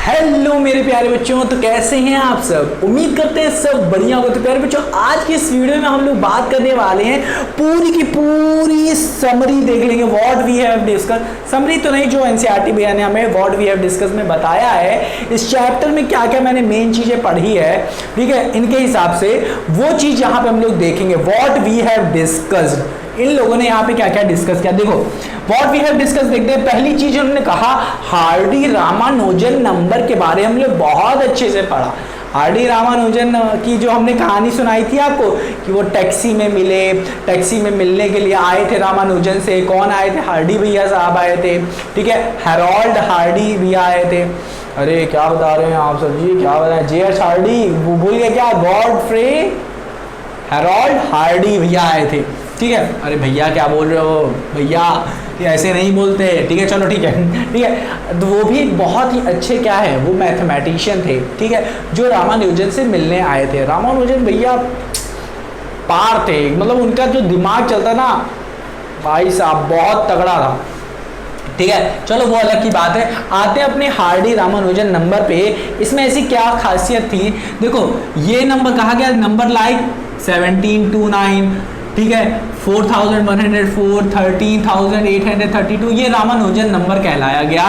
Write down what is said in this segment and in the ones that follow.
Hello मेरे प्यारे बच्चों, तो कैसे हैं आप सब। उम्मीद करते हैं सब बढ़िया होगा। तो प्यारे बच्चों, आज की इस वीडियो में हम लोग बात करने वाले हैं पूरी की पूरी समरी देख लेंगे। What we have discuss, summary तो नहीं, जो एनसीईआरटी भैया ने हमें व्हाट वी हैव डिस्कस में बताया है, इस चैप्टर में क्या क्या मैंने मेन चीजें पढ़ी है, ठीक है, इनके हिसाब से वो चीज यहाँ पे हम लोग देखेंगे। व्हाट वी हैव डिस्कस्ड, इन लोगों ने यहाँ पे क्या क्या डिस्कस किया। देखो व्हाट वी हैव डिस्कस देखते हैं। पहली चीज उन्होंने कहा हार्डी रामानुजन नंबर के बारे में हम लोग बहुत अच्छे से पढ़ा। हार्डी रामानुजन की जो हमने कहानी सुनाई थी आपको कि वो टैक्सी में मिले, टैक्सी में मिलने के लिए आए थे रामानुजन से। कौन आए थे? हार्डी भैया साहब आए थे, ठीक है, हैरोल्ड हार्डी भैया आए थे। अरे क्या बता रहे हैं आप सर जी, क्या बता रहे? जे.एच. हार्डी भूल गए क्या? गॉडफ्रे हैरोल्ड हार्डी भैया आए थे, ठीक है। अरे भैया क्या बोल रहे हो भैया, ऐसे नहीं बोलते, ठीक है, चलो ठीक है, ठीक है। तो वो भी बहुत ही अच्छे क्या है, वो मैथमेटिशियन थे, ठीक है, जो रामानुजन से मिलने आए थे। रामानुजन भैया पार थे, मतलब उनका जो दिमाग चलता ना भाई साहब बहुत तगड़ा था, ठीक है। चलो वो अलग की बात है। आते हैं अपने हार्डी रामानुजन नंबर पे। इसमें ऐसी क्या खासियत थी, देखो ये नंबर कहा गया, नंबर लाइक 1729, ठीक है, 4104, 13,832, ये रामानुजन नंबर कहलाया गया।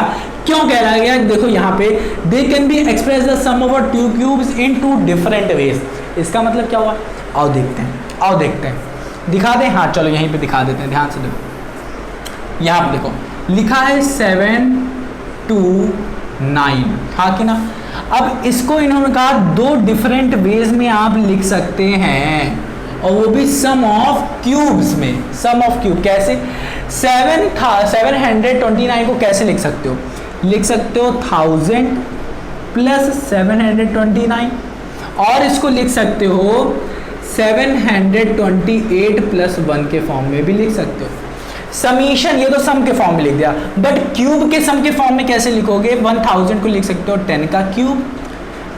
क्यों कहलाया गया? देखो यहाँ पे they can be express the sum of two cubes in two different ways. इसका मतलब क्या हुआ? आओ देखते हैं, आओ देखते हैं, दिखा दें। हाँ चलो यहीं पे दिखा देते हैं, ध्यान से देखो। यहाँ पे देखो लिखा है 7 2 9, हाँ कि ना। अब इसको इन्होंने कहा दो डिफरेंट वेज में आप लिख सकते हैं, और वो भी सम ऑफ क्यूब्स में। सम ऑफ क्यूब कैसे? 729 को कैसे लिख सकते हो? लिख सकते हो 1000 प्लस 729, और इसको लिख सकते हो 728 प्लस 1 के फॉर्म में भी लिख सकते हो। समीशन, ये तो सम के फॉर्म में लिख दिया, बट क्यूब के सम के फॉर्म में कैसे लिखोगे? 1000 को लिख सकते हो 10 का क्यूब,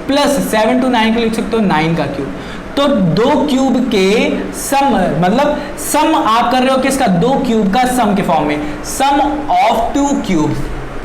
प्लस 7 to 9 को लिख सकते हो 9 का क्यूब। तो दो क्यूब के सम, मतलब सम आप कर रहे हो किसका? दो क्यूब का सम के फॉर्म में। सम ऑफ टू क्यूब्स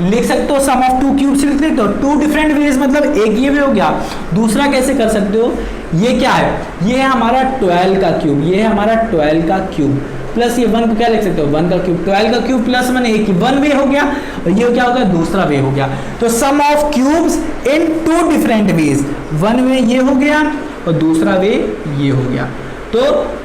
लिख सकते हो, सम ऑफ टू क्यूब्स लिख सकते हो। टू डिफरेंट वेज, मतलब एक ये भी हो गया, दूसरा कैसे कर सकते हो? ये क्या है? ये है हमारा 12 का क्यूब, ये है हमारा 12 का क्यूब, प्लस ये 1 को क्या लिख सकते हो? 1 का क्यूब। 12 का क्यूब प्लस 1, एक ही 1 वे हो गया, और ये क्या हो गया? दूसरा वे हो गया। तो sum of cubes in two different ways, 1 way ये हो गया और दूसरा वे ये हो गया। तो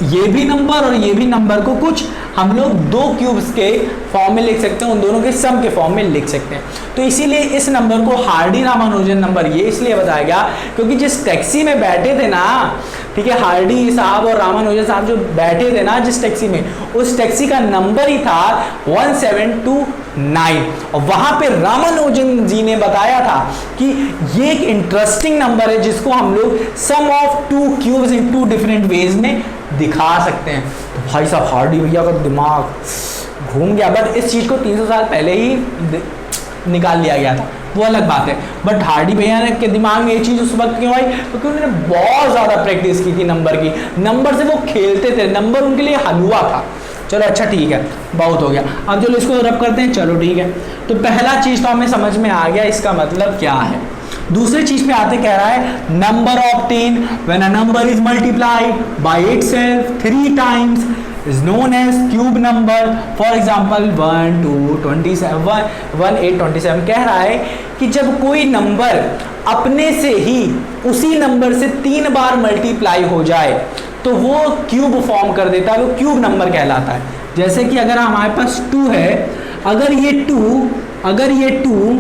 ये भी नंबर और ये भी नंबर को कुछ हम लोग दो क्यूब्स के फॉर्म में लिख सकते हैं, उन दोनों के सम के फॉर्म में लिख सकते हैं। तो इसीलिए इस नंबर को हार्डी रामानुजन नंबर ये इसलिए बताया गया क्योंकि जिस टैक्सी में बैठे थे ना, ठीक है, हार्डी साहब और रामानुजन साहब जो बैठे थे ना जिस टैक्सी में, उस टैक्सी का नंबर ही था 1729, और वहां पे रामानुजन जी ने बताया था कि ये एक इंटरेस्टिंग नंबर है जिसको हम लोग sum of two cubes in two different ways में दिखा सकते हैं। तो भाई साहब हार्डी भैया का दिमाग घूम गया, बट इस चीज को 300 साल पहले ही निकाल लिया गया था, वो अलग बात है। बट हार्डी भैया ने के दिमाग में ये चीज उस वक्त क्यों आई? क्योंकि उन्होंने बहुत ज्यादा प्रैक्टिस की थी नंबर की, नंबर से वो खेलते थे, नंबर उनके लिए हलवा था। चलो अच्छा ठीक है, बहुत हो गया। अब चलो इसको रब करते हैं, चलो ठीक है। तो पहला चीज तो हमें समझ में आ गया, इसका मतलब क्या है। दूसरी चीज पे आते कह रहा है number obtain when a number is multiplied by itself 3 times is known as cube number. For example 1 2 27 1 8 27 कह रहा है कि जब कोई नंबर अपने से ही उसी नंबर से 3 बार मल्टीप्लाई हो जाए तो वो क्यूब फॉर्म कर देता है, वो क्यूब नंबर कहलाता है। जैसे कि अगर हमारे पास 2 है, अगर ये 2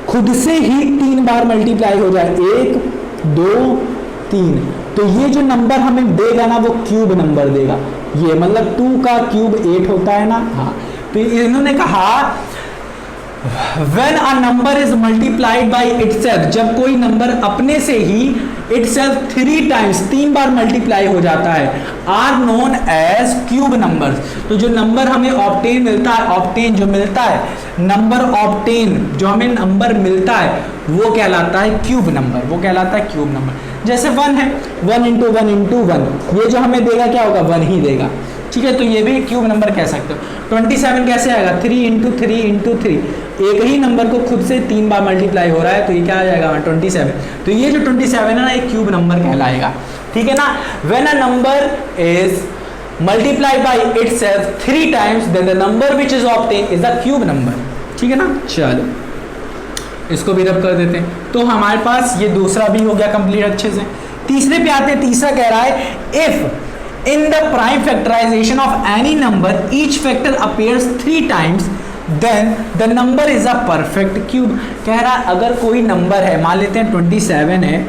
खुद से ही 3 बार मल्टीप्लाई हो जाए, 1 2 3, तो ये जो नंबर हमें देगा ना वो क्यूब नंबर देगा। ये मतलब 2 का क्यूब 8 होता है ना, हाँ। तो इन्होंने कहा when a number is multiplied by itself, जब कोई नंबर अपने से ही itself 3 times 3 बार मल्टीप्लाई हो जाता है, are known as cube numbers। तो जो नंबर हमें ऑब्टेन मिलता है, ऑब्टेन जो मिलता है, नंबर ऑब्टेन जो हमें नंबर मिलता है वो कहलाता है क्यूब नंबर, वो कहलाता है क्यूब नंबर। जैसे 1 है, 1 × 1 × 1, ये जो हमें देगा क्या होगा? 1 ही देगा। ठीक है, तो ये भी क्यूब नंबर कह सकते हो। 27 कैसे आएगा, 3 इंटू 3 इंटू 3, एक ही नंबर को खुद से 3 बार मल्टीप्लाई हो रहा है, तो ये क्या आ जाएगा 27। तो ये जो 27 है ना, एक क्यूब नंबर कहलाएगा, ठीक है ना। When a number is multiply by itself 3 times then the number which is obtain is the cube number, ठीक है ना। चलो इसको भी रब कर देते हैं। तो हमारे पास ये दूसरा भी हो गया कंप्लीट अच्छे से। तीसरे पे आते हैं, तीसरा कह रहा है if in the prime factorization of any number each factor appears 3 times then the number is a perfect cube. कह रहा है अगर कोई नंबर है, मान लेते हैं 27 है,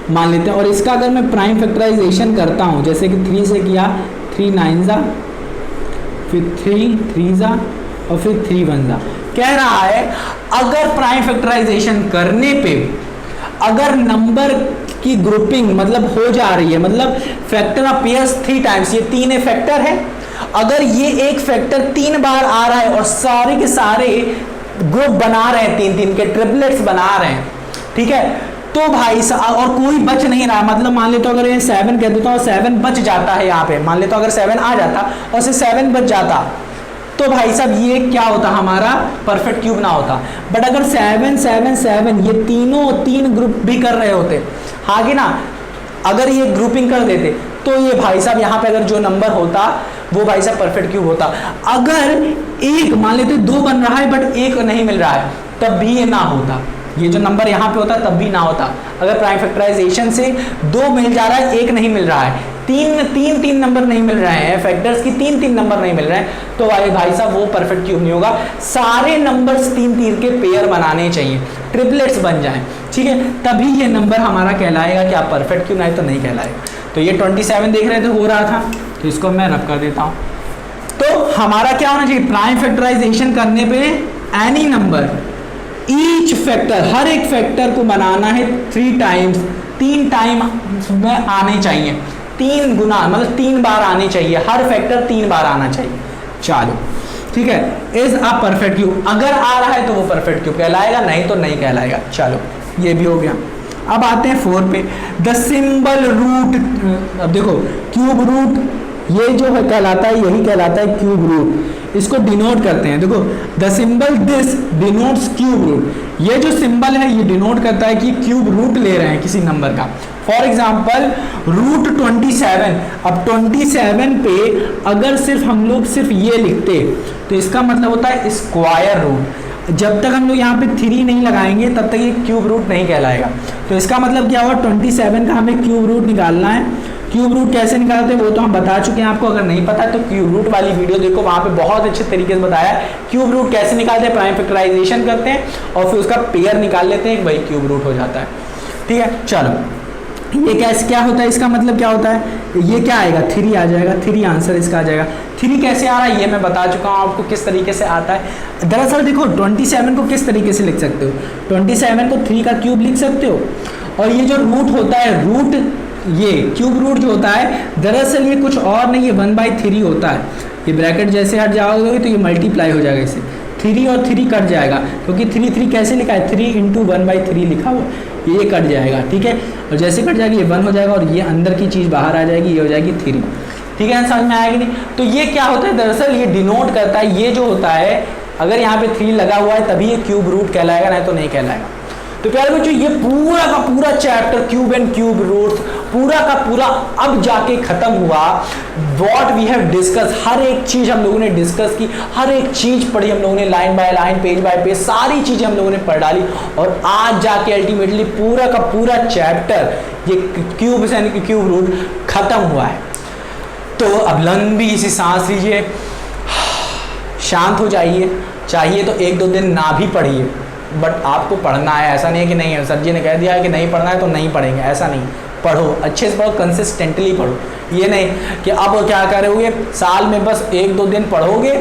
मान लेते हैं, और इसका अगर मैं प्राइम फैक्टराइजेशन करता हूं, जैसे कि 3 से किया, 3 9 जा, फिर 3 3 जा, और फिर 3 1 जा। कह रहा है अगर प्राइम फैक्टराइजेशन करने पे अगर नंबर की ग्रुपिंग मतलब हो जा रही है, मतलब फैक्टर अपीयर्स 3 टाइम्स, ये 3 फैक्टर है, अगर ये एक फैक्टर 3 बार आ रहा है और सारे के सारे ग्रुप बना रहे हैं, 3 के ट्रिपलेट्स बना रहे हैं, ठीक है, तो भाई और कोई बच नहीं रहा, मतलब मान लेते तो अगर ये 7 कह देता हूँ, 7 बच जाता है यहाँ पे, मान लेते तो अगर 7 आ जाता और से 7 बच जाता, तो भाई साहब ये क्या होता, हमारा परफेक्ट क्यूब ना होता। बट अगर 7 7 7 ये तीनों 3 ग्रुप भी कर रहे होते, हाँ कि ना, अगर ये ग्रुपिंग कर देते तो ये भाई साहब यहाँ पे अगर जो नंबर होता वो भाई साहब परफेक्ट क्यूब होता। अगर एक मान लेते 2 बन रहा है बट 1 नहीं मिल रहा है, तब भी ये ना होता, ये जो नंबर यहाँ पे होता तब भी ना होता। अगर प्राइम फैक्टराइजेशन से 2 मिल जा रहा है, 1 नहीं मिल रहा है, 3 नंबर नहीं मिल रहे हैं, फैक्टर्स की 3 नंबर नहीं मिल रहे हैं, तो भाई साहब वो परफेक्ट क्यूब नहीं होगा। सारे नंबर्स 3 के पेयर बनाने चाहिए, ट्रिपलेट्स बन जाएं, ठीक है, तभी ये नंबर हमारा कहलाएगा कि आप परफेक्ट क्यूब, नहीं तो नहीं कहलाएगा। तो ये 27 देख रहे थे हो रहा था, तो इसको मैं रब कर देता हूँ। तो हमारा क्या होना चाहिए, प्राइम फैक्टराइजेशन करने पे एनी नंबर ईच फैक्टर, हर एक फैक्टर को बनाना है 3 टाइम्स, 3 टाइम में आने चाहिए, 3 गुना मतलब 3 बार आने चाहिए, हर फैक्टर 3 बार आना चाहिए। चलो ठीक है, इज अ परफेक्ट क्यूब, अगर आ रहा है तो वो परफेक्ट क्यूब कहलाएगा, नहीं तो नहीं कहलाएगा। चलो ये भी हो गया। अब आते हैं 4 पे, द सिंबल रूट। अब देखो क्यूब रूट ये जो है कहलाता है, यही कहलाता है क्यूब रूट, इसको डिनोट करते हैं। देखो the symbol this denotes cube root, ये जो सिंबल है ये डिनोट करता है कि क्यूब रूट ले रहे हैं किसी नंबर का। फॉर एग्जाम्पल रूट 27, अब 27 पे अगर सिर्फ हम लोग सिर्फ ये लिखते तो इसका मतलब होता है स्क्वायर रूट। जब तक हम लोग यहाँ पे 3 नहीं लगाएंगे तब तक ये क्यूब रूट नहीं कहलाएगा। तो इसका मतलब क्या हुआ, 27 का हमें क्यूब रूट निकालना है। क्यूब रूट कैसे निकालते हैं वो तो हम बता चुके हैं आपको, अगर नहीं पता तो क्यूब रूट वाली वीडियो देखो, वहाँ पे बहुत अच्छे तरीके से बताया क्यूब रूट कैसे निकालते हैं। प्राइम फैक्टराइजेशन करते हैं और फिर उसका पेयर निकाल लेते हैं, वही क्यूब रूट हो जाता है। ठीक है, चलो ये कैसे क्या होता है, इसका मतलब क्या होता है, ये क्या आएगा 3 आ जाएगा, 3 आंसर इसका आ जाएगा। 3 कैसे आ रहा है ये मैं बता चुका हूँ आपको किस तरीके से आता है। दरअसल देखो 27 को किस तरीके से लिख सकते हो, 27 को 3 का क्यूब लिख सकते हो, और ये जो रूट होता है, रूट ये क्यूब रूट जो होता है दरअसल ये कुछ और नहीं है, 1/3 होता है। ये ब्रैकेट जैसे हट जाओगे तो ये मल्टीप्लाई हो जाएगा, इससे 3 और 3 कट जाएगा, क्योंकि 3 कैसे लिखा है, 3 × 1/3 लिखा हुआ, ये कट जाएगा। ठीक है, और जैसे कट जाएगी ये 1 हो जाएगा और ये अंदर की चीज़ बाहर आ जाएगी, ये हो जाएगी 3। ठीक है, समझ में आएगी नहीं। तो ये क्या होता है, दरअसल ये डिनोट करता है, ये जो होता है अगर यहाँ पे 3 लगा हुआ है तभी ये क्यूब रूट कहलाएगा, नहीं तो नहीं कहलाएगा। तो प्यारे बच्चों ये पूरा का पूरा chapter cube and cube roots पूरा का पूरा अब जाके खत्म हुआ। व्हाट वी हैव डिस्कस, हर एक चीज हम लोगों ने डिस्कस की, हर एक चीज पढ़ी हम लोगों ने, line by line, page bye page, सारी चीजें हम लोगों ने पढ़ डाली, और आज जाके अल्टीमेटली पूरा का पूरा चैप्टर ये क्यूब एंड क्यूब रूट खत्म हुआ है। तो अब लंबी सी सांस लीजिए, शांत हो जाइए, चाहिए तो 1-2 दिन ना भी पढ़िए, बट आपको पढ़ना है। ऐसा नहीं है कि नहीं है, सर जी ने कह दिया है कि नहीं पढ़ना है तो नहीं पढ़ेंगे, ऐसा नहीं। पढ़ो, अच्छे से पढ़ो, कंसिस्टेंटली पढ़ो। ये नहीं कि अब क्या करोगे, साल में बस 1-2 दिन पढ़ोगे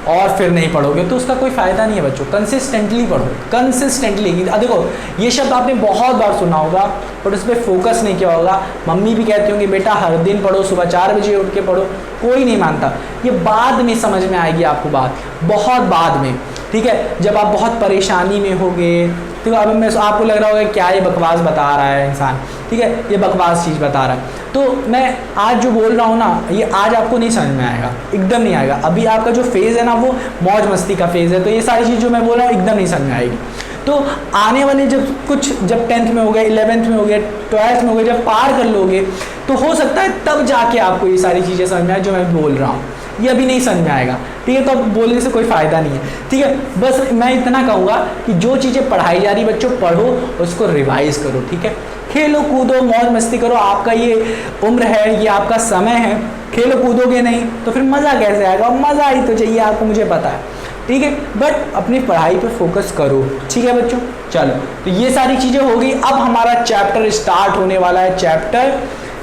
और फिर नहीं पढ़ोगे, तो उसका कोई फ़ायदा नहीं है बच्चों। कंसिस्टेंटली पढ़ो, कंसिस्टेंटली। देखो ये शब्द आपने बहुत बार सुना होगा बट उस पर फोकस नहीं किया होगा। मम्मी भी कहती होंगी बेटा हर दिन पढ़ो, सुबह 4 बजे उठ के पढ़ो, कोई नहीं मानता। ये बाद में समझ में आएगी आपको, बात बहुत बाद में। ठीक है, जब आप बहुत परेशानी में होगे, तो अब मैं आपको लग रहा होगा क्या ये बकवास बता रहा है इंसान, ठीक है, ये बकवास चीज़ बता रहा है। तो मैं आज जो बोल रहा हूँ ना, ये आज आपको नहीं समझ में आएगा, एकदम नहीं आएगा। अभी आपका जो फेज़ है ना वो मौज मस्ती का फेज़ है, तो ये सारी चीज़ जो मैं बोल रहा हूँ एकदम नहीं समझ में आएगी। तो आने वाले जब 10th में हो गए, 11th में हो गए, 12th में हो गए, जब पार कर लोगे तो हो सकता है तब जाके आपको ये सारी चीज़ें समझ में आए जो मैं बोल रहा हूँ। ये अभी नहीं समझ में आएगा, ठीक है, तो अब बोलने से कोई फ़ायदा नहीं है, ठीक है। बस मैं इतना कहूँगा कि जो चीज़ें पढ़ाई जा रही बच्चों, पढ़ो, उसको रिवाइज करो, ठीक है। खेलो कूदो, मौज मस्ती करो, आपका ये उम्र है, ये आपका समय है। खेलो कूदोगे नहीं तो फिर मज़ा कैसे आएगा? मज़ा ही तो चाहिए आपको, मुझे पता है, ठीक है, बट अपनी पढ़ाई पे फोकस करो, ठीक है बच्चों। चलो, तो ये सारी चीज़ें हो गई। अब हमारा चैप्टर स्टार्ट होने वाला है, चैप्टर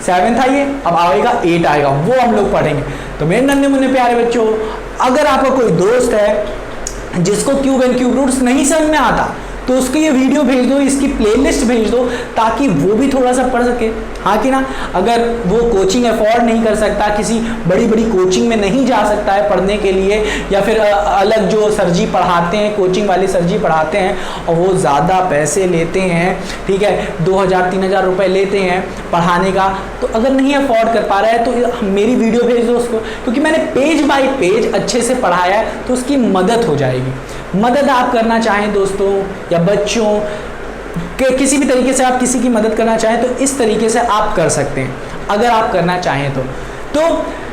7 था ये, अब आएगा 8 आएगा, वो हम लोग पढ़ेंगे। तो मेरे नन्हे मुन्ने प्यारे बच्चों, अगर आपका कोई दोस्त है जिसको क्यूब एंड क्यूब रूट्स नहीं समझ में आता, तो उसको ये वीडियो भेज दो, इसकी प्लेलिस्ट भेज दो, ताकि वो भी थोड़ा सा पढ़ सके, हाँ कि ना। अगर वो कोचिंग अफोर्ड नहीं कर सकता, किसी बड़ी बड़ी कोचिंग में नहीं जा सकता है पढ़ने के लिए, या फिर अलग जो सर जी पढ़ाते हैं, कोचिंग वाले सर जी पढ़ाते हैं और वो ज़्यादा पैसे लेते हैं, ठीक है, 2000-3000 रुपये लेते हैं पढ़ाने का, तो अगर नहीं अफोर्ड कर पा रहा है तो मेरी वीडियो भेज दो उसको, क्योंकि मैंने पेज बाय पेज अच्छे से पढ़ाया है, तो उसकी मदद हो जाएगी। मदद आप करना चाहें दोस्तों या बच्चों के किसी भी तरीके से आप किसी की मदद करना चाहें तो इस तरीके से आप कर सकते हैं, अगर आप करना चाहें तो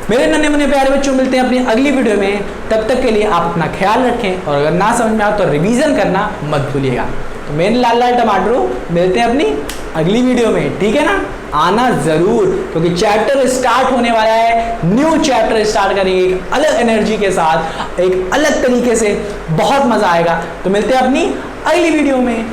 मेरे नन्हे मुन्ने प्यारे बच्चों, मिलते हैं अपनी अगली वीडियो में। तब तक के लिए आप अपना ख्याल रखें, और अगर ना समझ में आए तो रिवीजन करना मत भूलिएगा। तो मेरे लाल लाल टमाटरों, मिलते हैं अपनी अगली वीडियो में, ठीक है ना। आना ज़रूर, क्योंकि चैप्टर स्टार्ट होने वाला है, न्यू चैप्टर स्टार्ट करेंगे एक अलग एनर्जी के साथ, एक अलग तरीके से, बहुत मज़ा आएगा। तो मिलते हैं अपनी अगली वीडियो में।